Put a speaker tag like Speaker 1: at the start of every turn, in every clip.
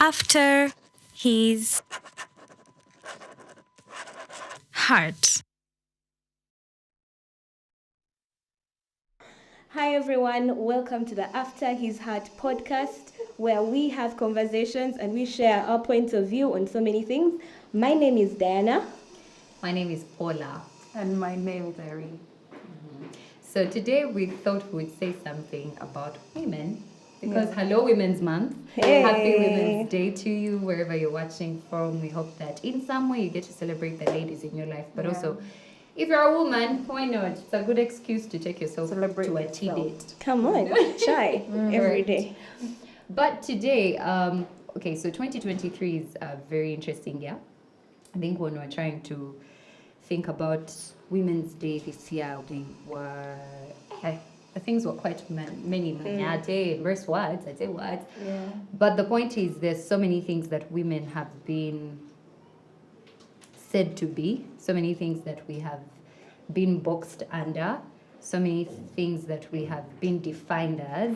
Speaker 1: after his heart.
Speaker 2: Hi everyone, welcome to the After His Heart podcast, where we have conversations and we share our points of view on so many things. My name is Diana.
Speaker 3: My name is Paula.
Speaker 4: And my name is Irene.
Speaker 3: So today we thought we would say something about women because Hello Women's Month.
Speaker 2: Hey.
Speaker 3: Happy Women's Day to you wherever you're watching from. We hope that in some way you get to celebrate the ladies in your life, but also if you're a woman, why not? It's a good excuse to take yourself
Speaker 4: Celebrate
Speaker 3: to a tea
Speaker 4: yourself.
Speaker 3: date.
Speaker 2: Come on, try every
Speaker 3: Right.
Speaker 2: day.
Speaker 3: But today, so 2023 is a very interesting year. I think when we're trying to think about Women's Day this year, things were quite many manyate, verse words, I'd say words.
Speaker 2: Yeah.
Speaker 3: But the point is, there's so many things that women have been said to be, so many things that we have been boxed under, so many things that we have been defined as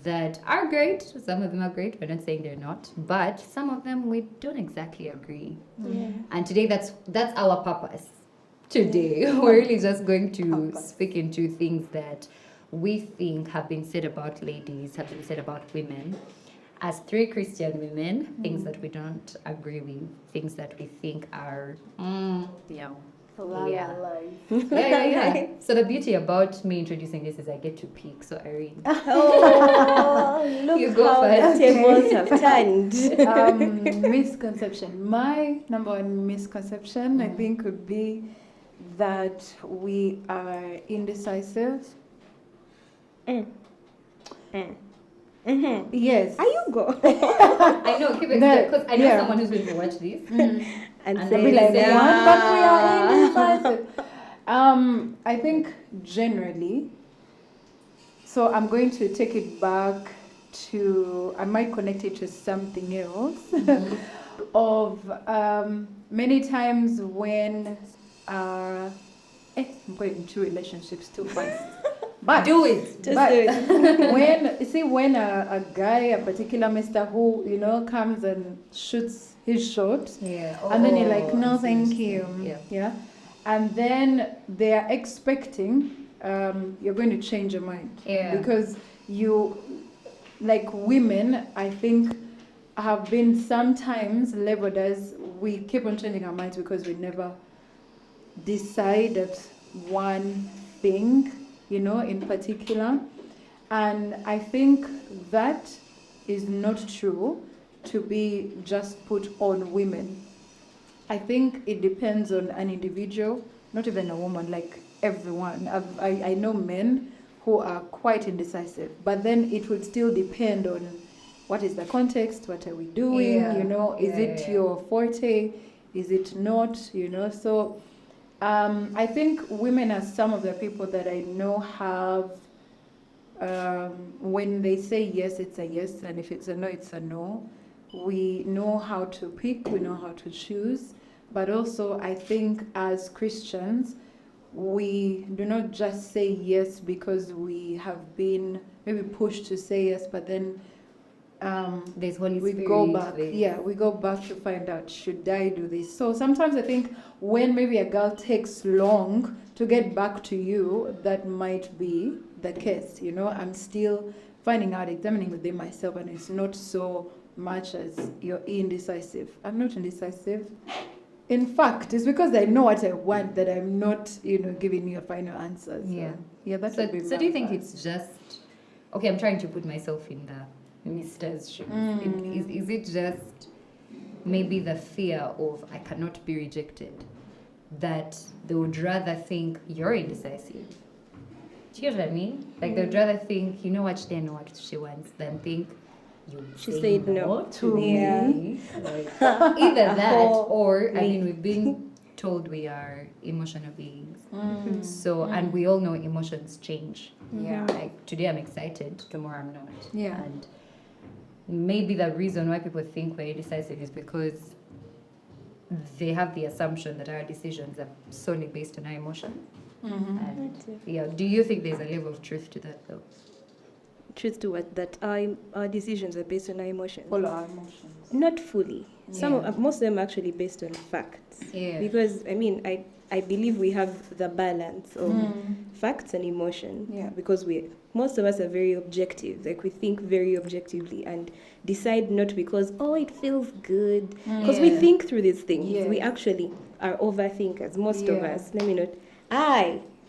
Speaker 3: that are great. Some of them are great, we're not saying they're not, but some of them we don't exactly agree.
Speaker 2: Yeah.
Speaker 3: And today that's our purpose. Today we're really just going to speak into things that we think have been said about ladies, have been said about women. As three Christian women, things that we don't agree with, things that we think are, yeah. So the beauty about me introducing this is I get to pick. So Irene,
Speaker 2: Oh, look
Speaker 3: You go
Speaker 2: how
Speaker 3: first.
Speaker 2: the tables have turned.
Speaker 4: Misconception. My number one misconception, I think, would be that we are indecisive. Yes.
Speaker 2: Are you go?
Speaker 3: I know, keep it
Speaker 4: That-
Speaker 3: because I know
Speaker 4: yeah.
Speaker 3: someone who's going to watch this.
Speaker 2: And
Speaker 3: And
Speaker 2: say,
Speaker 4: Be like,
Speaker 3: Yeah.
Speaker 4: what? But we are indecisive. I think generally, so I'm going to take it back to, I might connect it to something else, of many times when, I'm going into relationships too fast. But
Speaker 3: Do it.
Speaker 2: Just
Speaker 4: but
Speaker 2: do it.
Speaker 4: when a guy, a particular mister who, comes and shoots his shot,
Speaker 3: Yeah.
Speaker 4: and then you're like, no,
Speaker 3: I see
Speaker 4: thank
Speaker 3: what
Speaker 4: you.
Speaker 3: you're saying.
Speaker 4: Yeah. And then they are expecting you're going to change your mind.
Speaker 3: Yeah.
Speaker 4: Because you, like women, I think, have been sometimes labeled as we keep on changing our minds because we never decide that one thing, in particular. And I think that is not true to be just put on women. I think it depends on an individual, not even a woman, like everyone. I know men who are quite indecisive, but then it would still depend on what is the context, what are we doing, is it your forte, is it not, so I think women are some of the people that I know have, when they say yes, it's a yes, and if it's a no, it's a no. We know how to pick, we know how to choose, but also I think as Christians, we do not just say yes because we have been maybe pushed to say yes, but then
Speaker 3: There's Holy
Speaker 4: we
Speaker 3: Spirit.
Speaker 4: go back.
Speaker 3: there's-
Speaker 4: We go back to find out, should I do this? So sometimes I think when maybe a girl takes long to get back to you, that might be the case. I'm still finding out, examining within myself, and it's not so much as you're indecisive. I'm not indecisive. In fact, it's because I know what I want that I'm not, giving you a final answer. So,
Speaker 3: Yeah.
Speaker 4: that
Speaker 3: So,
Speaker 4: would be
Speaker 3: so
Speaker 4: my
Speaker 3: do you think
Speaker 4: advice.
Speaker 3: it's just okay? I'm trying to put myself in the Mister's shoes. Is it just maybe the fear of I cannot be rejected, that they would rather think you're indecisive? Do you know what I mean? Like they would rather think, you know what, she didn't know what she wants, than think you
Speaker 2: She
Speaker 3: say
Speaker 2: said no
Speaker 3: to
Speaker 2: Yeah.
Speaker 3: me. Like, either that or I
Speaker 2: me.
Speaker 3: mean we've been told we are emotional beings. So and we all know emotions change.
Speaker 4: Yeah.
Speaker 3: Like today I'm excited, tomorrow I'm not.
Speaker 4: Yeah.
Speaker 3: And maybe the reason why people think we're indecisive is because they have the assumption that our decisions are solely based on our emotions. And do you think there's a level of truth to that though?
Speaker 2: truth to it, that our decisions are based on our emotions.
Speaker 4: Follow our emotions.
Speaker 2: Not fully.
Speaker 3: Yeah.
Speaker 2: Most of them are actually based on facts.
Speaker 3: Yeah.
Speaker 2: Because I believe we have the balance of facts and emotion.
Speaker 4: Yeah.
Speaker 2: Because most of us are very objective. Like, we think very objectively and decide not because it feels good. Because we
Speaker 3: Yeah.
Speaker 2: think through these things.
Speaker 4: Yeah.
Speaker 2: We actually are overthinkers. Most of
Speaker 4: Yeah.
Speaker 2: us. Let me not.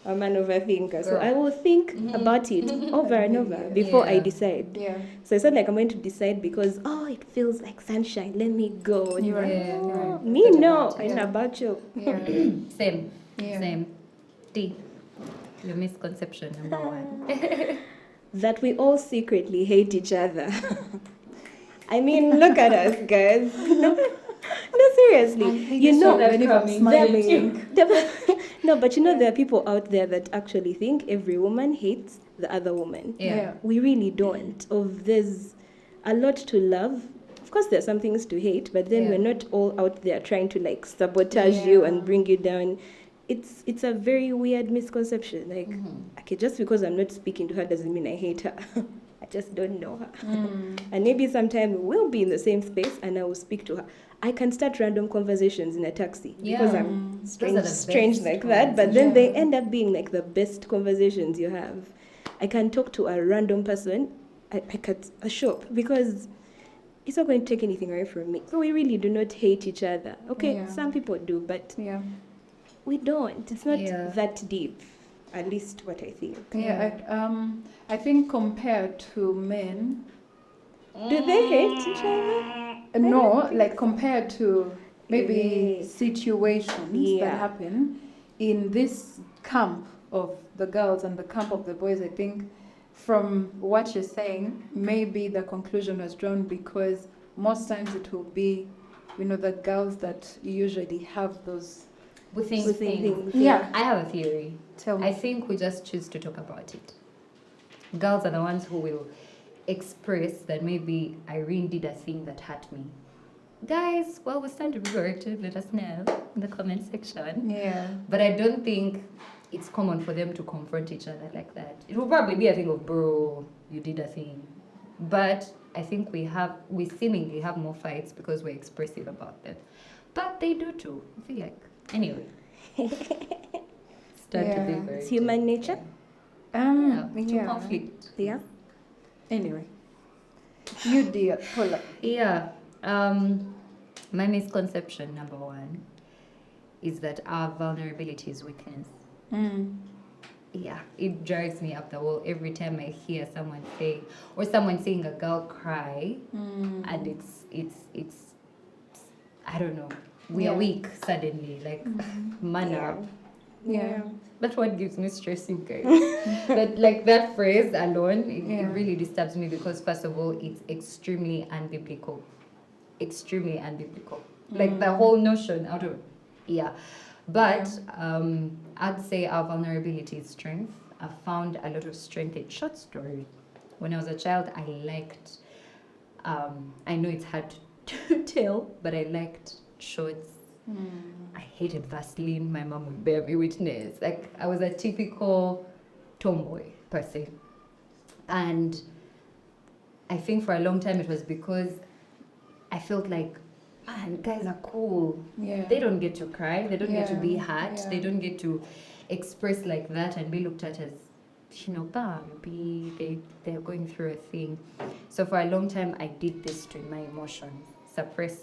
Speaker 2: I'm an overthinker. So
Speaker 3: Girl.
Speaker 2: I will think about it over and over before I
Speaker 3: Yeah.
Speaker 2: decide.
Speaker 4: Yeah.
Speaker 2: So it's not like I'm going to decide because it feels like sunshine. Let me go.
Speaker 4: You're right.
Speaker 3: Yeah, you're right.
Speaker 2: Me
Speaker 3: What
Speaker 2: no.
Speaker 3: about
Speaker 2: It's
Speaker 4: Yeah.
Speaker 2: about you.
Speaker 4: Yeah.
Speaker 3: Same.
Speaker 4: Yeah.
Speaker 3: Same. D. The misconception number 1.
Speaker 2: That we all secretly hate each other. I mean, look at us, guys. No, seriously. You know,
Speaker 4: when I'm smiling.
Speaker 2: no, but you know, there are people out there that actually think every woman hates the other woman.
Speaker 3: Yeah.
Speaker 2: We really don't. There's a lot to love. Of course, there are some things to hate, but then
Speaker 3: Yeah.
Speaker 2: we're not all out there trying to like sabotage you and bring you down. It's a very weird misconception. Like, okay, just because I'm not speaking to her doesn't mean I hate her. I just don't know her. And maybe sometime we'll be in the same space and I will speak to her. I can start random conversations in a taxi because
Speaker 3: Yeah.
Speaker 2: I'm
Speaker 3: Those are the
Speaker 2: strange
Speaker 3: best
Speaker 2: like that, but then
Speaker 4: Yeah.
Speaker 2: they end up being like the best conversations you have. I can talk to a random person at a shop because it's not going to take anything away from me. So we really do not hate each other. Okay,
Speaker 4: Yeah.
Speaker 2: some people do, but
Speaker 4: Yeah.
Speaker 2: we don't. It's not
Speaker 3: Yeah.
Speaker 2: that deep, at least what I think.
Speaker 4: I think compared to men,
Speaker 2: Do they hate each other?
Speaker 4: no, like compared to maybe
Speaker 2: Yes.
Speaker 4: situations
Speaker 2: Yeah.
Speaker 4: that happen in this camp of the girls and the camp of the boys, I think from what you're saying, maybe the conclusion was drawn because most times it will be, the girls that usually have those.
Speaker 3: We think
Speaker 2: Within
Speaker 3: things.
Speaker 2: things.
Speaker 4: Yeah.
Speaker 3: I have a theory.
Speaker 4: Tell me.
Speaker 3: I think we just choose to talk about it. Girls are the ones who will express that maybe Irene did a thing that hurt me. Guys, well, we stand to be corrected. Let us know in the comment section.
Speaker 4: Yeah.
Speaker 3: But I don't think it's common for them to confront each other like that. It will probably be a thing of, bro, you did a thing. But I think we seemingly have more fights because we're expressive about them. But they do too. I feel like. Anyway. Start to be
Speaker 4: Yeah.
Speaker 3: very
Speaker 2: It's human nature.
Speaker 3: to conflict.
Speaker 2: Yeah.
Speaker 4: Anyway, you dear Paula.
Speaker 3: Yeah. My misconception number 1 is that our vulnerability is weakness. Yeah, it drives me up the wall every time I hear someone say, or someone seeing a girl cry, and it's I don't know, we are weak suddenly, like man up.
Speaker 4: Yeah.
Speaker 3: That's what gives me stress, you guys. But like that phrase alone, it really disturbs me because first of all, it's extremely unbiblical. Extremely unbiblical. Like the whole notion out of, But I'd say our vulnerability is strength. I found a lot of strength in short story. When I was a child, I liked, I know it's hard to tell, but I liked shorts. I hated Vaseline. My mom would bear me witness. Like, I was a typical tomboy, per se. And I think for a long time it was because I felt like, man, guys are cool.
Speaker 4: Yeah.
Speaker 3: They don't get to cry. They don't get to be hurt.
Speaker 4: Yeah.
Speaker 3: They don't get to express like that and be looked at as, bumpy. They're going through a thing. So for a long time, I did this to my emotions. Suppress.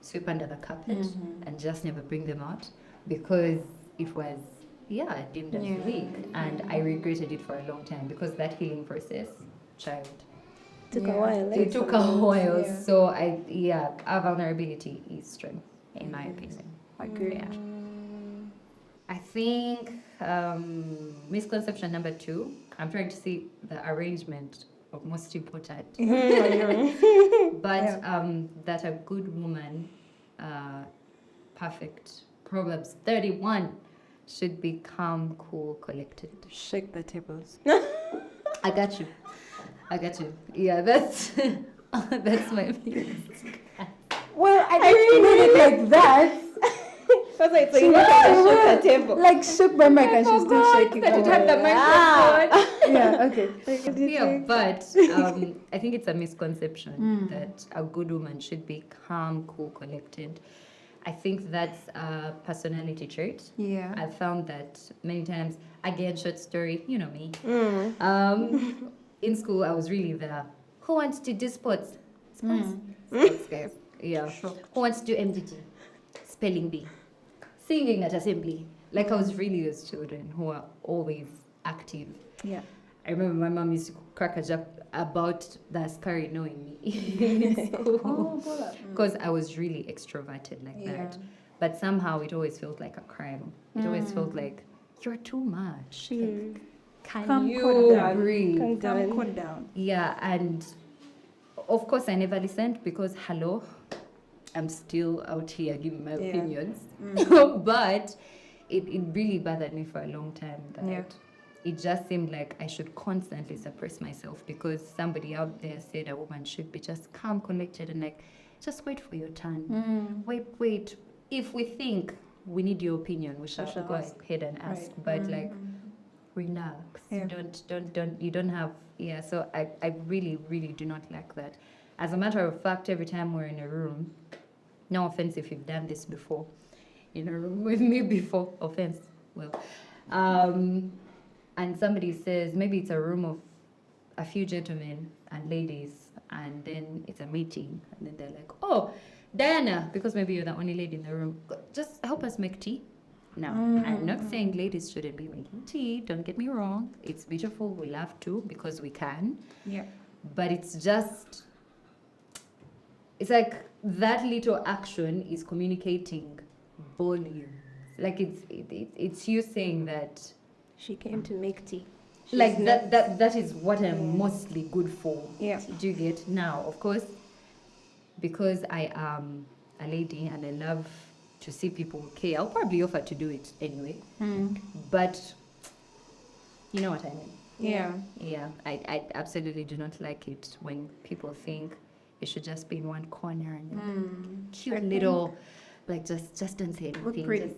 Speaker 3: Sweep under the carpet and just never bring them out because it was, deemed as weak. And I regretted it for a long time because that healing process,
Speaker 2: Took a while.
Speaker 3: it took a while.
Speaker 4: Yeah.
Speaker 3: So our vulnerability is strength, in my opinion. I agree. Yeah. I think misconception number 2. I'm trying to see the arrangement of most important, but that a good woman, perfect. Proverbs 31 should be calm, cool, collected.
Speaker 2: Shake the tables.
Speaker 3: I got you. Yeah, that's that's my view.
Speaker 4: Well, I didn't mean it like that.
Speaker 2: So it's like, shook the table.
Speaker 4: Like shook my mic and she's still shaking.
Speaker 3: That it had the
Speaker 2: Ah.
Speaker 3: microphone.
Speaker 4: Yeah, okay.
Speaker 3: Yeah, but I think it's a misconception that a good woman should be calm, cool, collected. I think that's a personality trait.
Speaker 4: Yeah.
Speaker 3: I've found that many times. Again, short story, you know me. In school, I was really the who wants to do sports? Sports guys. Yeah.
Speaker 4: Sure.
Speaker 3: Who wants to do MDT? Spelling bee. Singing at assembly. Like I was really those children who are always active.
Speaker 4: Yeah.
Speaker 3: I remember my mom used to crack a joke about the askari knowing me in school because I was really extroverted like that. But somehow it always felt like a crime. It always felt like you're too much. Like, can
Speaker 4: Calm
Speaker 3: you
Speaker 4: down.
Speaker 3: breathe?
Speaker 4: Calm down.
Speaker 3: Yeah, and of course I never listened because hello, I'm still out here giving my opinions. But it really bothered me for a long time that it just seemed like I should constantly suppress myself because somebody out there said a woman should be just calm, collected, and like, just wait for your turn. Wait. If we think we need your opinion, we shall go ahead and ask.
Speaker 4: Right.
Speaker 3: But like, relax.
Speaker 4: Yeah.
Speaker 3: Don't. You don't have. Yeah. So I really, really do not like that. As a matter of fact, every time we're in a room, no offense if you've done this before, in a room with me before. Offense. Well. And somebody says, maybe it's a room of a few gentlemen and ladies, and then it's a meeting, and then they're like, oh, Diana, because maybe you're the only lady in the room, just help us make tea. Now, I'm not saying ladies shouldn't be making tea, don't get me wrong. It's beautiful, we love to, because we can.
Speaker 4: Yeah.
Speaker 3: But it's just, it's like that little action is communicating volume. Like it's you saying that,
Speaker 2: She came to make tea.
Speaker 3: like that is what I'm mostly good for.
Speaker 4: Yeah.
Speaker 3: Do you get? Now, of course, because I am a lady and I love to see people okay, I'll probably offer to do it anyway. But you know what I mean?
Speaker 4: Yeah.
Speaker 3: Yeah, I absolutely do not like it when people think you should just be in one corner and cute little, like just don't say anything.
Speaker 4: Look pretty.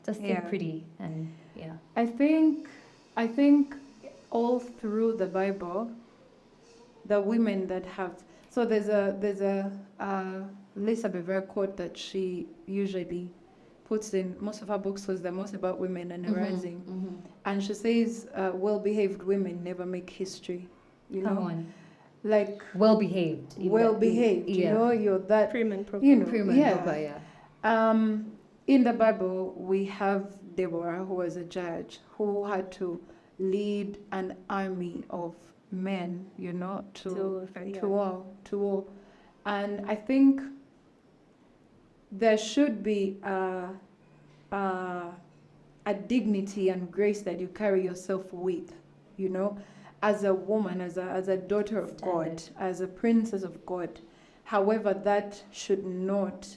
Speaker 3: Just
Speaker 4: Yeah.
Speaker 3: look pretty and yeah.
Speaker 4: I think all through the Bible, the women that have, so there's a Lisa Bever quote that she usually puts in most of her books because they're most about women and rising, and she says well-behaved women never make history. You
Speaker 3: Come
Speaker 4: know,
Speaker 3: on,
Speaker 4: like
Speaker 3: well behaved.
Speaker 4: well-behaved. You know, you're that.
Speaker 2: Prim and proper.
Speaker 4: You know,
Speaker 3: Prim and proper, yeah.
Speaker 4: In the Bible, we have Deborah, who was a judge, who had to lead an army of men, you know, to war. And I think there should be a dignity and grace that you carry yourself with, you know, as a woman, as a daughter of God, as a princess of God. However, that should not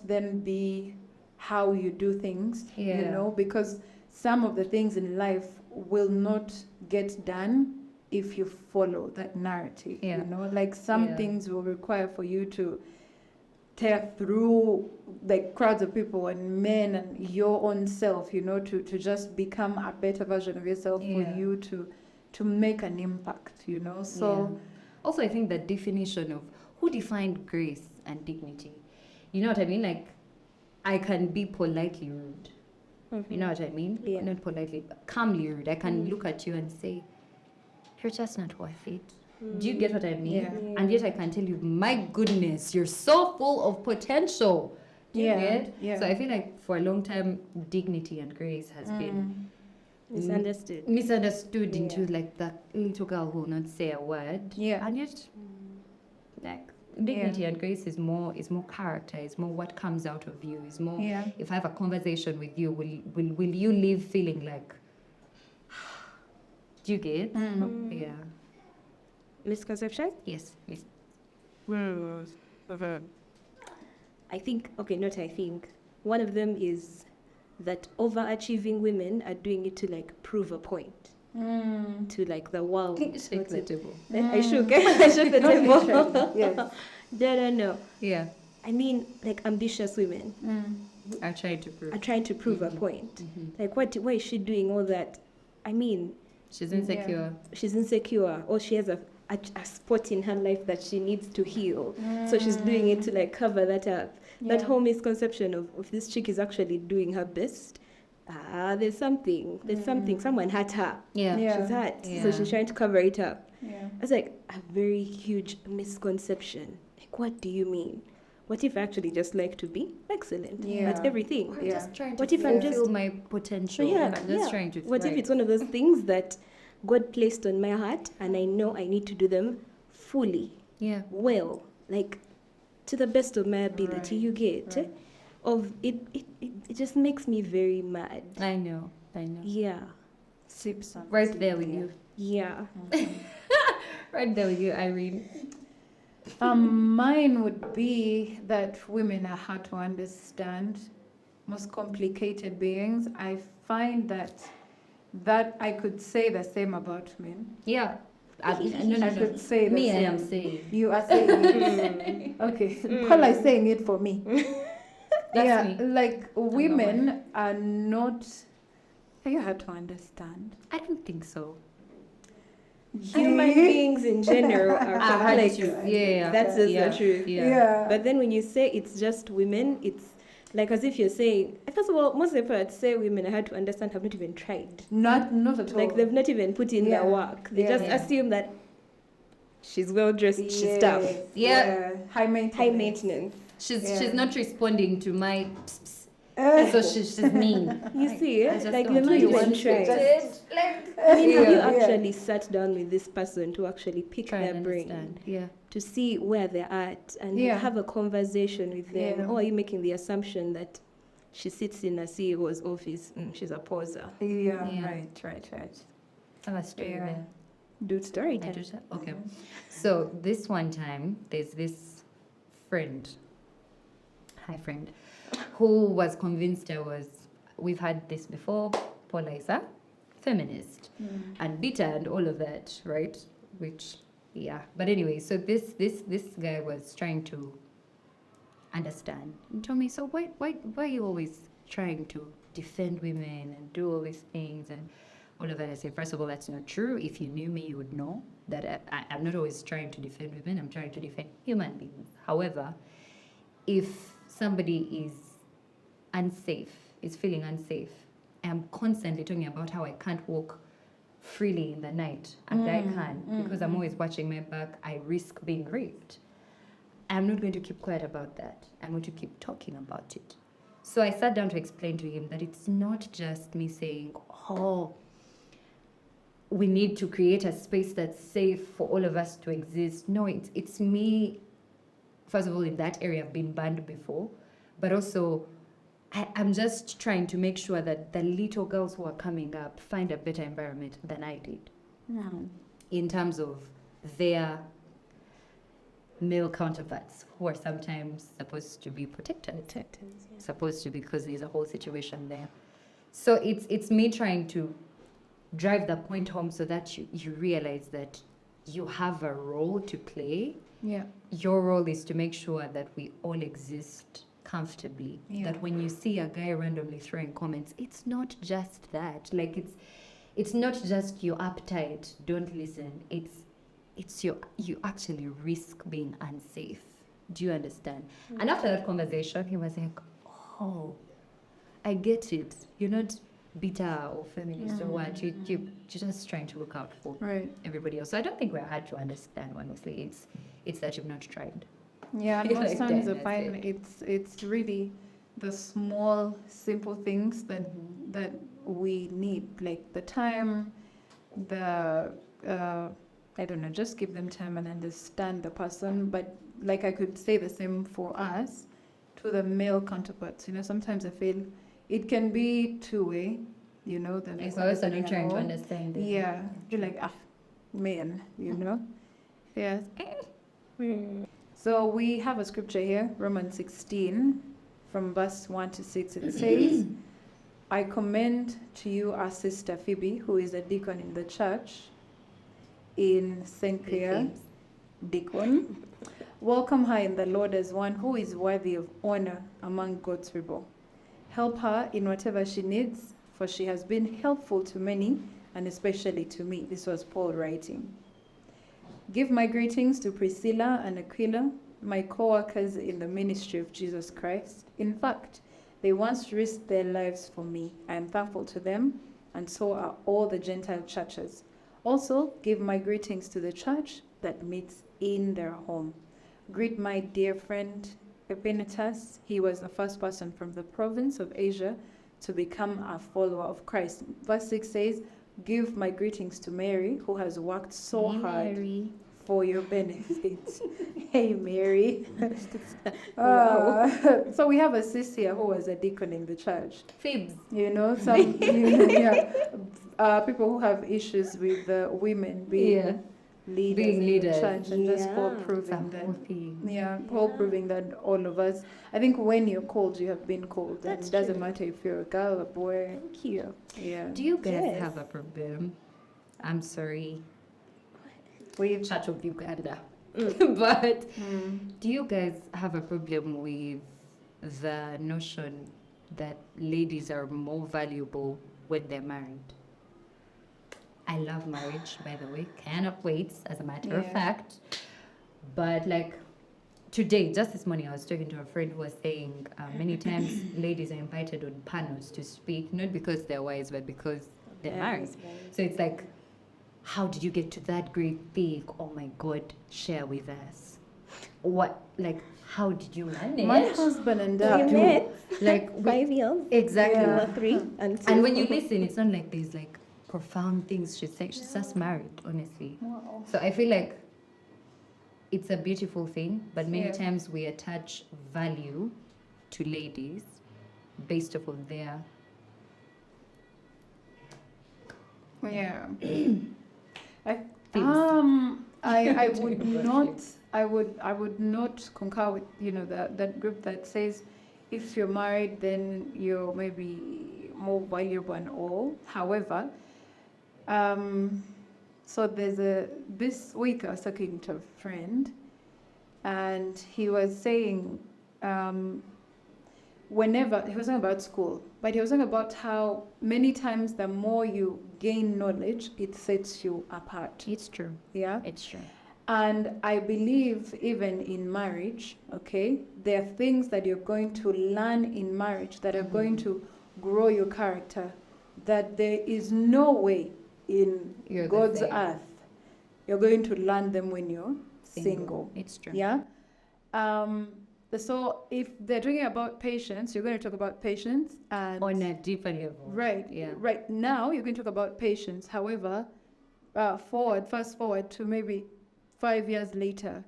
Speaker 4: then be how you do things, you know, because some of the things in life will not get done if you follow that narrative, you know, like some things will require for you to tear through like crowds of people and men and your own self, you know, to just become a better version of yourself for you to make an impact, you know. So
Speaker 3: also I think the definition of who defined grace and dignity, you know what I mean? Like I can be politely rude. You know what I mean?
Speaker 2: Yeah.
Speaker 3: Not politely, but calmly rude. I can look at you and say, you're just not worth it. Do you get what I mean?
Speaker 4: Yeah.
Speaker 3: And yet I can tell you, my goodness, you're so full of potential. Do you get?
Speaker 4: Yeah.
Speaker 3: So I feel like for a long time, dignity and grace has been misunderstood into like that little girl who will not say a word.
Speaker 4: Yeah.
Speaker 3: And yet, like, dignity and grace is more character, is more what comes out of you, is more if I have a conversation with you, will you leave feeling like, do you get? Yeah.
Speaker 2: Misconception?
Speaker 3: Yes.
Speaker 2: I think, one of them is that overachieving women are doing it to like prove a point to like the world.
Speaker 3: Shake the table.
Speaker 2: I shook the table.
Speaker 4: Yes.
Speaker 2: No.
Speaker 3: Yeah.
Speaker 2: I mean, like ambitious women
Speaker 3: I tried to prove.
Speaker 2: are trying to prove a point. Like, why is she doing all that? I mean,
Speaker 3: She's insecure.
Speaker 2: she's insecure, or she has a spot in her life that she needs to heal. So she's doing it to like cover that up. That whole misconception of this chick is actually doing her best. There's something. Someone hurt her.
Speaker 3: Yeah.
Speaker 2: She's hurt.
Speaker 3: Yeah.
Speaker 2: So she's trying to cover it up.
Speaker 4: Yeah.
Speaker 2: It's like a very huge misconception. Like, what do you mean? What if I actually just like to be excellent at everything?
Speaker 3: I'm just trying to
Speaker 2: What if I'm
Speaker 3: fulfill
Speaker 2: just-
Speaker 3: my potential?
Speaker 2: Yeah,
Speaker 3: I'm just trying to
Speaker 2: What if
Speaker 3: thrive.
Speaker 2: it's one of those things that God placed on my heart and I know I need to do them fully,
Speaker 3: Yeah.
Speaker 2: well, like to the best of my ability, you get? Of it just makes me very mad.
Speaker 3: I know.
Speaker 2: Yeah.
Speaker 4: Sip some.
Speaker 3: Right there with you.
Speaker 2: Yeah.
Speaker 3: Right there with you, Irene.
Speaker 4: Mine would be that women are hard to understand, most complicated beings. I find that I could say the same about men.
Speaker 3: Yeah.
Speaker 4: I could say the
Speaker 3: Me,
Speaker 4: same.
Speaker 3: I am saying.
Speaker 4: You are saying it. Okay. Paula is saying it for me.
Speaker 3: That's me.
Speaker 4: Like women are not. Are you hard to understand?
Speaker 3: I don't think so.
Speaker 2: Human beings in general are complex.
Speaker 3: Yeah.
Speaker 2: That's just
Speaker 3: Yeah.
Speaker 2: the truth.
Speaker 3: Yeah.
Speaker 2: But then when you say it's just women, it's like as if you're saying, first of all, most of the people that say women are hard to understand have not even tried.
Speaker 4: Not at all.
Speaker 2: Like they've not even put in their work. They just assume that she's well dressed, she's tough,
Speaker 3: Yeah.
Speaker 4: High maintenance.
Speaker 2: high maintenance.
Speaker 3: She's not responding to my so she's mean.
Speaker 2: You see,
Speaker 3: I just
Speaker 2: like
Speaker 3: don't
Speaker 2: they've not
Speaker 3: like
Speaker 2: even
Speaker 3: it.
Speaker 2: tried. I mean, have you
Speaker 4: Yeah.
Speaker 2: actually sat down with this person to actually pick
Speaker 3: Try
Speaker 2: their
Speaker 3: and
Speaker 2: brain?
Speaker 3: understand. Yeah.
Speaker 2: To see where they're at and
Speaker 4: Yeah.
Speaker 2: have a conversation with them?
Speaker 4: Yeah.
Speaker 2: Or are you making the assumption that she sits in a CEO's office, she's a poser?
Speaker 4: Yeah.
Speaker 3: Yeah.
Speaker 4: Right.
Speaker 3: That's true.
Speaker 4: Yeah.
Speaker 3: Yeah.
Speaker 2: Do story
Speaker 3: I
Speaker 2: time.
Speaker 3: do that? Okay. So this one time, there's this friend, hi friend, who was convinced we've had this before, Paula is a feminist and bitter and all of that, right? Which, yeah. But anyway, so this guy was trying to understand and told me, so why are you always trying to defend women and do all these things and all of that? I say, first of all, that's not true. If you knew me, you would know that I'm not always trying to defend women. I'm trying to defend human beings. However, if somebody is unsafe, is feeling unsafe, I'm constantly talking about how I can't walk freely in the night, and I can because I'm always watching my back. I risk being raped. I'm not going to keep quiet about that. I'm going to keep talking about it. So I sat down to explain to him that it's not just me saying, oh, we need to create a space that's safe for all of us to exist. No, it's me, first of all, in that area I've been banned before, but also I'm just trying to make sure that the little girls who are coming up find a better environment than I did in terms of their male counterparts who are sometimes supposed to be protected, supposed to be, because there's a whole situation there. So it's me trying to drive the point home so that you realize that you have a role to play.
Speaker 4: Yeah.
Speaker 3: Your role is to make sure that we all exist comfortably.
Speaker 4: Yeah.
Speaker 3: That when you see a guy randomly throwing comments, it's not just that. Like it's not just you're uptight, don't listen. It's you actually risk being unsafe. Do you understand? And after that conversation, he was like, oh, I get it. You're not bitter or feminist or what. You're just trying to look out for everybody else. So I don't think we're hard to understand, honestly. It's that you've not tried.
Speaker 4: Yeah, and
Speaker 3: Like
Speaker 4: most times I
Speaker 3: that,
Speaker 4: find it's really the small, simple things that we need, like the time, I don't know, just give them time and understand the person. But like I could say the same for us to the male counterparts. You know, sometimes I feel it can be two-way. You know, the
Speaker 3: Like I was not trying to understand it.
Speaker 4: Yeah, you're like man, you know. Yeah. So we have a scripture here, Romans 16, from verse 1 to 6. It says, I commend to you our sister Phoebe, who is a deacon in the church in St. Clair, deacon, Welcome her in the Lord as one who is worthy of honor among God's people. Help her in whatever she needs, for she has been helpful to many, and especially to me. This was Paul writing. Give my greetings to Priscilla and Aquila, my co-workers in the ministry of Jesus Christ. In fact, they once risked their lives for me. I am thankful to them, and so are all the Gentile churches. Also, give my greetings to the church that meets in their home. Greet my dear friend Epaphras. He was the first person from the province of Asia to become a follower of Christ. Verse 6 says, give my greetings to Mary, who has worked so hard for your benefit. Hey, Mary. So we have a sis here who was a deacon in the church.
Speaker 3: Fibs.
Speaker 4: You know, some people who have issues with women being leaders in the church, and just Paul proving that. Paul proving that all of us, I think when you're called, you have been called. And it doesn't matter if you're a girl, a boy.
Speaker 2: Thank you.
Speaker 4: Yeah.
Speaker 3: Do you guys have a problem? I'm sorry. We've Church of Uganda. But do you guys have a problem with the notion that ladies are more valuable when they're married? I love marriage, by the way. Cannot wait, as a matter of fact. But like today, just this morning, I was talking to a friend who was saying many times ladies are invited on panels to speak, not because they're wise, but because they're married. So it's like, how did you get to that great peak? Oh my God, share with us. What, like, how did you manage?
Speaker 4: My husband and
Speaker 2: We met
Speaker 3: like
Speaker 2: 5 years.
Speaker 3: exactly.
Speaker 2: Or 3.
Speaker 3: And when you listen, it's not like there's like profound things she's saying. She's just married, honestly.
Speaker 4: Wow.
Speaker 3: So I feel like it's a beautiful thing, but many times we attach value to ladies based off of their
Speaker 4: I would not concur with that group that says if you're married then you're maybe more valuable and all. However, so this week I was talking to a friend, and he was saying whenever he was talking about school, but he was talking about how many times the more you gain knowledge, it sets you apart.
Speaker 3: It's true.
Speaker 4: Yeah,
Speaker 3: It's true.
Speaker 4: and I believe even in marriage, okay, there are things that you're going to learn in marriage that are going to grow your character, that there is no way in
Speaker 3: You're the
Speaker 4: God's
Speaker 3: same.
Speaker 4: earth you're going to learn them when you're single.
Speaker 3: It's true.
Speaker 4: Yeah. So if they're talking about patience, you're going to talk about patience and
Speaker 3: On a deeper level.
Speaker 4: right.
Speaker 3: Yeah.
Speaker 4: Right now you're going to talk about patience. However, fast forward to maybe 5 years later,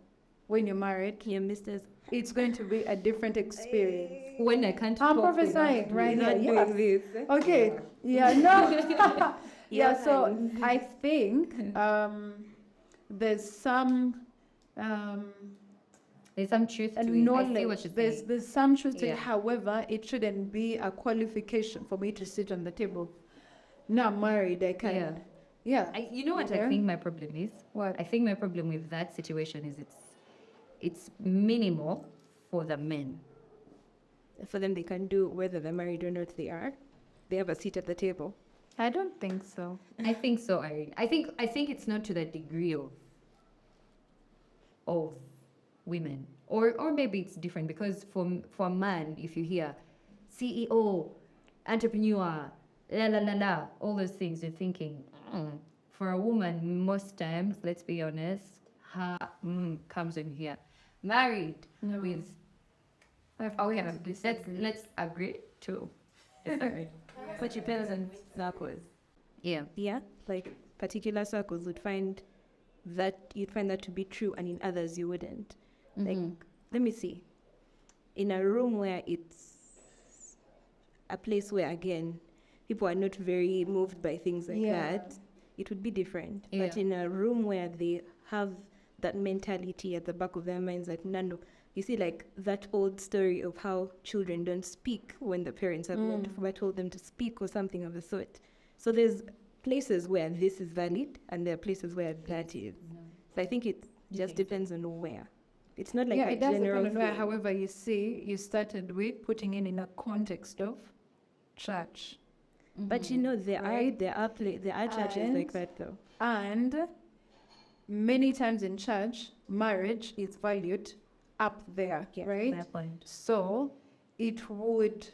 Speaker 4: when you're married,
Speaker 2: Your misters.
Speaker 4: it's going to be a different experience.
Speaker 3: When I can't
Speaker 4: I'm
Speaker 3: talk
Speaker 4: prophesying right
Speaker 2: Not
Speaker 4: now.
Speaker 2: doing this.
Speaker 4: Okay. Yeah. No.
Speaker 2: Yeah,
Speaker 4: So
Speaker 2: fine.
Speaker 4: I think there's some
Speaker 3: There's some truth to it. I see
Speaker 4: knowledge.
Speaker 3: what you're
Speaker 4: There's
Speaker 3: saying.
Speaker 4: there's some truth to
Speaker 3: Yeah.
Speaker 4: it. However, it shouldn't be a qualification for me to sit on the table. Now I'm married, I can. Yeah.
Speaker 3: You know what I
Speaker 4: Yeah.
Speaker 3: think my problem is?
Speaker 4: What?
Speaker 3: I think my problem with that situation is it's minimal for the men.
Speaker 2: For them, they can do whether they're married or not. They are. They have a seat at the table.
Speaker 4: I don't think so.
Speaker 3: I think so, Irene. I think it's not to the degree of women, or maybe it's different, because for a man, if you hear CEO, entrepreneur, la la la la, all those things, you're thinking. For a woman, most times, let's be honest, her comes in here, married with. Let's agree to.
Speaker 2: But depends on circles.
Speaker 3: Yeah.
Speaker 2: Yeah, like particular circles would find that to be true, and in others you wouldn't. Like, let me see. In a room where it's a place where, again, people are not very moved by things like that, it would be different.
Speaker 3: Yeah.
Speaker 2: But in a room where they have that mentality at the back of their minds, like, no, you see, like that old story of how children don't speak when the parents have never told them to speak or something of the sort. So there's places where this is valid, and there are places where that is. So I think it just depends on where. It's not like
Speaker 4: yeah,
Speaker 2: a
Speaker 4: it does
Speaker 2: general
Speaker 4: depend on where.
Speaker 2: thing.
Speaker 4: However, you see, you started with putting it in a context of church,
Speaker 2: But you know, there
Speaker 4: Right.
Speaker 2: are churches
Speaker 4: And-
Speaker 2: like that though.
Speaker 4: and many times in church, marriage is valued up there,
Speaker 2: Yeah,
Speaker 4: right?
Speaker 3: Fair point.
Speaker 4: So it would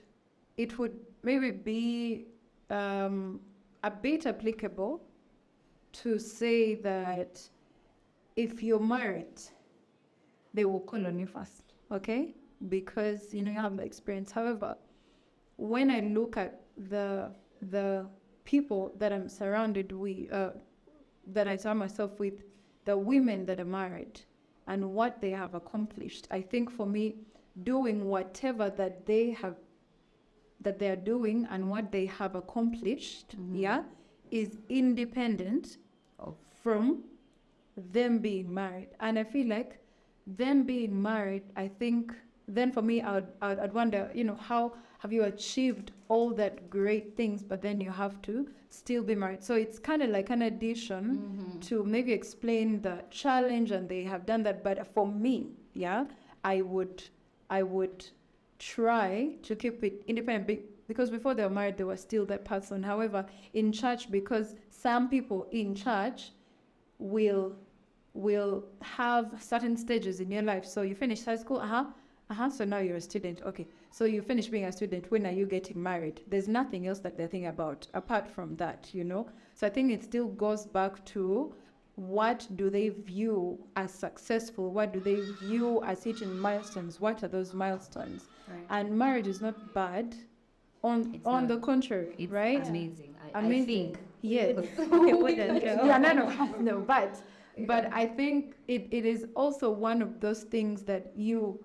Speaker 4: maybe be a bit applicable to say that if you're married, they will call on you first, okay? Because you know you have the experience. However, when I look at the people that I'm surrounded with, that I surround myself with, the women that are married, and what they have accomplished, I think for me, doing whatever that they are doing and what they have accomplished, yeah, is independent from them being married. And I feel like them being married, I think then for me, I'd wonder, you know, how have you achieved all that great things, but then you have to still be married? So it's kind of like an addition to maybe explain the challenge, and they have done that. But for me, yeah, I would try to keep it independent because before they were married, they were still that person. However, in church, because some people in church will have certain stages in your life. So you finish high school, so now you're a student. Okay, so you finish being a student. When are you getting married? There's nothing else that they're thinking about apart from that, you know. So I think it still goes back to what do they view as successful? What do they view as hitting milestones? What are those milestones?
Speaker 3: Right.
Speaker 4: And marriage is not bad.
Speaker 3: It's
Speaker 4: On
Speaker 3: not.
Speaker 4: the contrary,
Speaker 3: It's
Speaker 4: right?
Speaker 3: amazing. I
Speaker 4: Amazing.
Speaker 3: think.
Speaker 4: Yes.
Speaker 2: Yeah,
Speaker 4: No, but I think it is also one of those things that you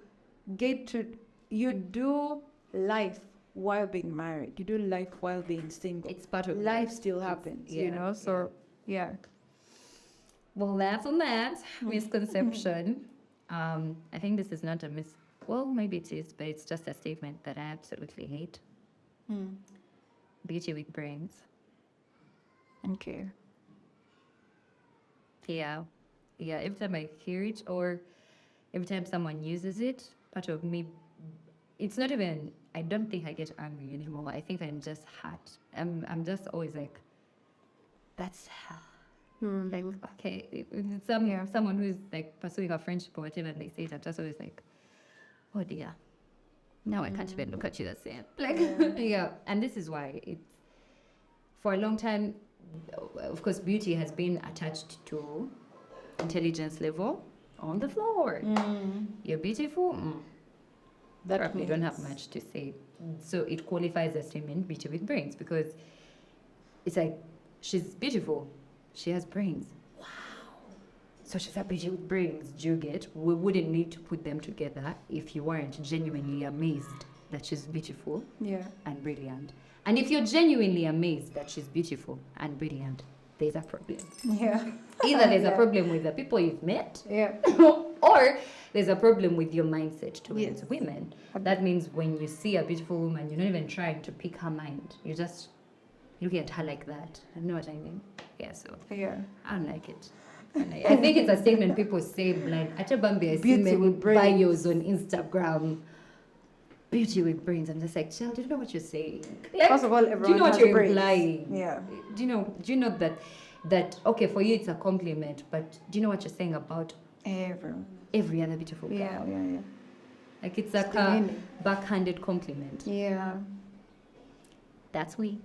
Speaker 4: do life while being married. You do life while being single.
Speaker 3: It's part of
Speaker 4: Life
Speaker 3: that.
Speaker 4: still
Speaker 3: It's-
Speaker 4: happens,
Speaker 3: yeah,
Speaker 4: you know. So yeah.
Speaker 3: Well, that's on that misconception. I think this is not a well, maybe it is, but it's just a statement that I absolutely hate. Beauty with brains.
Speaker 4: Okay.
Speaker 3: Yeah. Yeah. Every time I hear it or every time someone uses it, part of me, it's not even, I don't think I get angry anymore. I think I'm just hurt. I'm just always like, that's like, okay. It's someone who's like pursuing a friendship or whatever, and they say it, I'm just always like, oh dear. Now I can't even look at you the same. Like, yeah. And this is why it's, for a long time, of course, beauty has been attached to intelligence level on the floor. You're beautiful.
Speaker 4: That
Speaker 3: Probably don't have
Speaker 4: means-
Speaker 3: much to say. So it qualifies as statement beauty with brains because it's like she's beautiful. She has brains. Wow. So she's a beauty with brains. Do you get? We wouldn't need to put them together if you weren't genuinely amazed that she's beautiful
Speaker 4: Yeah.
Speaker 3: and brilliant. And if you're genuinely amazed that she's beautiful and brilliant, there's a problem.
Speaker 4: Yeah.
Speaker 3: Either there's a
Speaker 4: Yeah.
Speaker 3: problem with the people you've met,
Speaker 4: Yeah.
Speaker 3: or there's a problem with your mindset towards
Speaker 4: Yes.
Speaker 3: women. That means when you see a beautiful woman, you're not even trying to pick her mind. You're just looking at her like that. You know what I mean? Yeah, so
Speaker 4: Yeah.
Speaker 3: I don't like it. I think it's a statement people say blind. Acha Bambi, I see
Speaker 4: Beauty
Speaker 3: many
Speaker 4: with brains.
Speaker 3: bios on Instagram. Beauty with brains. I'm just like, child, do you know what you're saying?
Speaker 4: First of all,
Speaker 3: do you
Speaker 4: everyone
Speaker 3: know what
Speaker 4: has
Speaker 3: you're
Speaker 4: brains.
Speaker 3: implying?
Speaker 4: Yeah.
Speaker 3: Do you know that okay, for you it's a compliment, but do you know what you're saying about
Speaker 4: Everyone.
Speaker 3: every other beautiful girl?
Speaker 4: Yeah.
Speaker 3: Like it's like
Speaker 4: Still
Speaker 3: a
Speaker 4: in it.
Speaker 3: backhanded compliment.
Speaker 4: Yeah.
Speaker 3: That's we.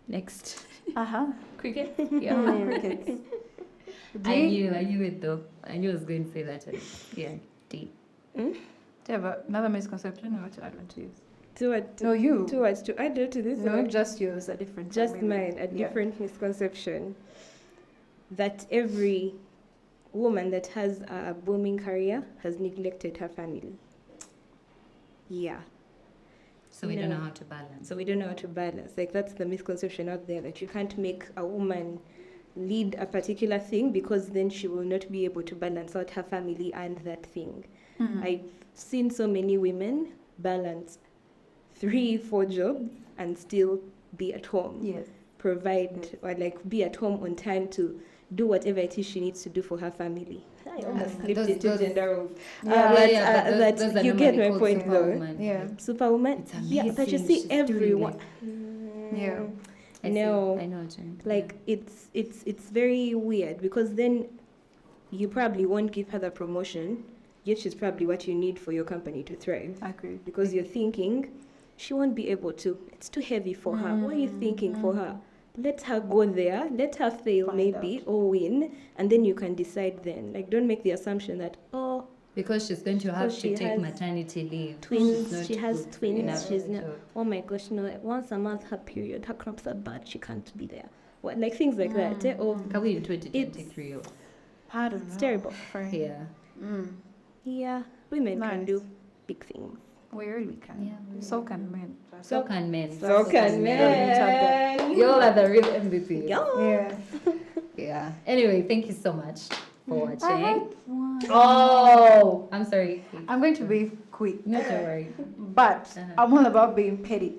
Speaker 3: Next.
Speaker 2: Cricket.
Speaker 3: Yeah.
Speaker 4: Crickets.
Speaker 3: I knew it though. I knew I was going to say that. Yeah. D.
Speaker 4: Do you have another misconception or to add on to yours?
Speaker 2: No,
Speaker 4: you.
Speaker 2: Two words to add to this
Speaker 4: No,
Speaker 2: one.
Speaker 4: just yours, a different.
Speaker 2: Just
Speaker 4: maybe.
Speaker 2: mine, a
Speaker 4: Yeah.
Speaker 2: different misconception that every woman that has a booming career has neglected her family. Yeah.
Speaker 3: So we don't
Speaker 2: No.
Speaker 3: know how to balance.
Speaker 2: So we don't know how to balance. Like that's the misconception out there that you can't make a woman lead a particular thing because then she will not be able to balance out her family and that thing. I've seen so many women balance 3-4 jobs and still be at home.
Speaker 4: Yes.
Speaker 2: Provide or like be at home on time to do whatever it is she needs to do for her family. I almost slipped
Speaker 3: Those-
Speaker 2: into
Speaker 3: those-
Speaker 2: gender roles.
Speaker 3: Yeah,
Speaker 2: But,
Speaker 3: yeah, but those
Speaker 2: that
Speaker 3: are
Speaker 2: you get
Speaker 3: normally
Speaker 2: my
Speaker 3: called
Speaker 2: point though.
Speaker 3: superwoman.
Speaker 4: Yeah.
Speaker 2: Superwoman.
Speaker 3: It's
Speaker 2: Yeah, but you
Speaker 3: amazing.
Speaker 2: see
Speaker 3: She's doing
Speaker 2: everyone.
Speaker 3: it.
Speaker 4: Yeah.
Speaker 3: I see.
Speaker 2: No.
Speaker 3: I know what you mean.
Speaker 2: Like it's very weird because then you probably won't give her the promotion, yet she's probably what you need for your company to thrive.
Speaker 4: Agreed.
Speaker 2: Because you're thinking she won't be able to. It's too heavy for her. What are you thinking for her? Let her go there. Let her fail
Speaker 4: Find
Speaker 2: maybe or win, and then you can decide then. Like don't make the assumption that
Speaker 3: Because she's going to have
Speaker 2: Because
Speaker 3: to
Speaker 2: she
Speaker 3: take
Speaker 2: has
Speaker 3: maternity leave. She's
Speaker 2: twins.
Speaker 3: not
Speaker 2: She has
Speaker 3: good
Speaker 2: twins.
Speaker 3: enough
Speaker 2: She's
Speaker 3: to-
Speaker 2: not. Oh my gosh, no! Once a month her period, her cramps are bad. She can't be there. What like things like that? Or
Speaker 3: Can we in 2023?
Speaker 4: I don't know.
Speaker 2: it's terrible.
Speaker 3: Yeah.
Speaker 2: Yeah, women can
Speaker 4: Nice.
Speaker 2: do big things.
Speaker 4: We really can.
Speaker 3: Yeah.
Speaker 4: So can men.
Speaker 3: So can men.
Speaker 2: So can men.
Speaker 3: You all are the real MVP.
Speaker 4: Yeah.
Speaker 3: Yeah. Anyway, thank you so much for
Speaker 4: I had
Speaker 3: watching.
Speaker 4: one.
Speaker 3: Oh, I'm sorry.
Speaker 4: I'm going to be quick,
Speaker 3: Not to worry.
Speaker 4: but I'm all about being petty.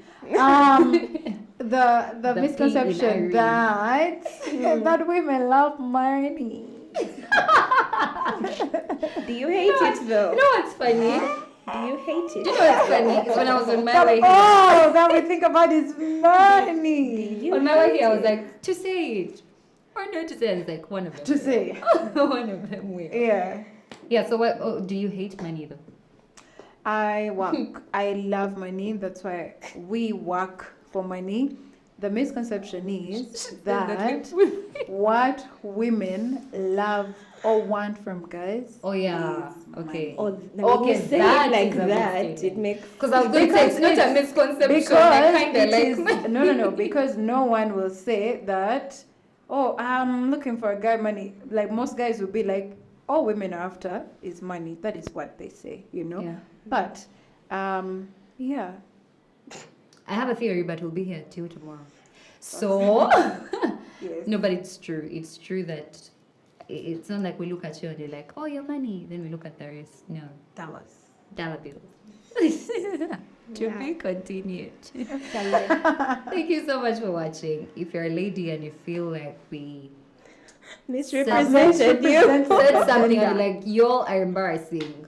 Speaker 4: The
Speaker 3: The
Speaker 4: misconception
Speaker 3: P in
Speaker 4: that that women love money.
Speaker 2: Do you hate it though?
Speaker 3: You know what's funny?
Speaker 2: Do you hate it?
Speaker 3: You know what's funny? Is when I was on my way here.
Speaker 4: Oh, that we think about is money.
Speaker 3: On my way here, I was like, to say it or not to say it. It's like one of them.
Speaker 4: To say,
Speaker 3: One of them will.
Speaker 4: yeah.
Speaker 3: Yeah. So what? Oh, do you hate money though?
Speaker 4: I work. I love money. That's why we work for money. The misconception is that what women love or want from guys.
Speaker 3: Oh yeah. Okay.
Speaker 2: Or
Speaker 3: Okay,
Speaker 2: when you say
Speaker 3: that
Speaker 2: it like
Speaker 3: is a
Speaker 2: that,
Speaker 3: mistake.
Speaker 2: it makes
Speaker 3: Because I was going to say it's not a misconception.
Speaker 4: Because
Speaker 3: I kind of
Speaker 4: it
Speaker 3: like.
Speaker 4: is no. Because no one will say that. Oh, I'm looking for a guy. Money. Like most guys will be like, all women are after is money. That is what they say. You know.
Speaker 3: Yeah.
Speaker 4: But, yeah.
Speaker 3: I have a theory, but we'll be here till tomorrow. So,
Speaker 4: Yes.
Speaker 3: no, but it's true. It's true that it's not like we look at you and you're like, oh, your money. Then we look at the rest. No,
Speaker 4: Dollars.
Speaker 3: dollar bills. To be continued. Thank you so much for watching. If you're a lady and you feel like we
Speaker 2: misrepresented you.
Speaker 3: said something and you're like, y'all are embarrassing,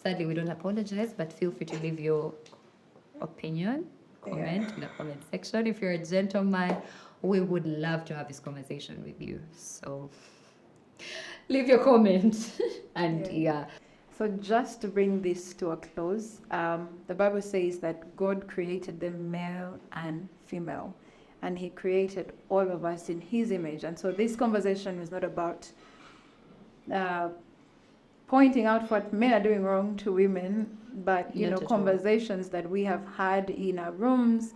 Speaker 3: sadly, we don't apologize, but feel free to leave your opinion, comment in the comment section. If you're a gentleman, we would love to have this conversation with you. So leave your comment. And yeah.
Speaker 4: So just to bring this to a close, the Bible says that God created them male and female, and He created all of us in His image. And so this conversation is not about pointing out what men are doing wrong to women, but
Speaker 3: Not at all.
Speaker 4: conversations that we have had in our rooms,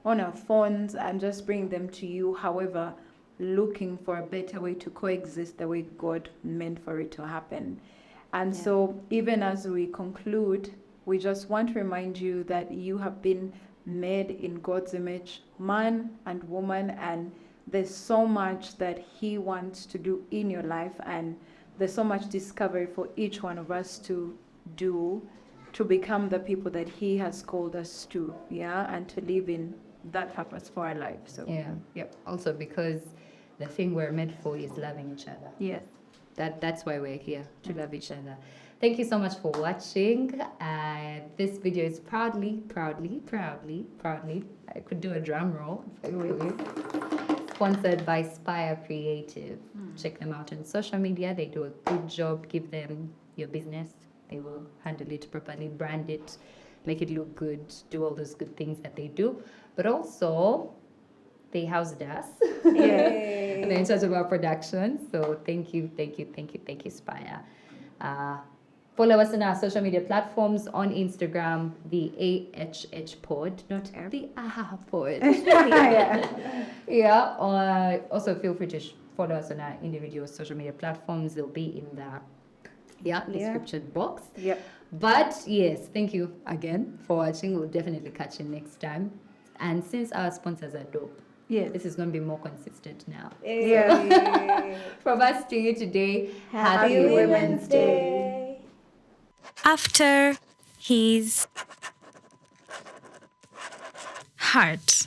Speaker 4: on our phones, and just bring them to you. However, looking for a better way to coexist the way God meant for it to happen. And so even as we conclude, we just want to remind you that you have been made in God's image, man and woman, and there's so much that He wants to do in your life, and there's so much discovery for each one of us to do to become the people that He has called us to, and to live in that purpose for our life. So
Speaker 3: Yeah. Yep. Also because the thing we're meant for is loving each other.
Speaker 4: yes.
Speaker 3: That's why we're here, to love each other. Thank you so much for watching. This video is proudly, I could do a drum roll if I will, sponsored by Spire Creative. Check them out on social media. They do a good job. Give them your business. They will handle it properly, brand it, make it look good, do all those good things that they do. But also, they housed us.
Speaker 2: Yay.
Speaker 3: And they're in charge of our production. So thank you, Spire. Follow us on our social media platforms on Instagram, the AHH Pod, not the AHA Pod. Also feel free to follow us on our individual social media platforms. They'll be in the description box.
Speaker 4: Yep.
Speaker 3: But yes, thank you again for watching. We'll definitely catch you next time. And since our sponsors are dope, this is going to be more consistent now.
Speaker 4: Yeah.
Speaker 3: From us to you today,
Speaker 2: Happy Women's Day.
Speaker 1: After his heart.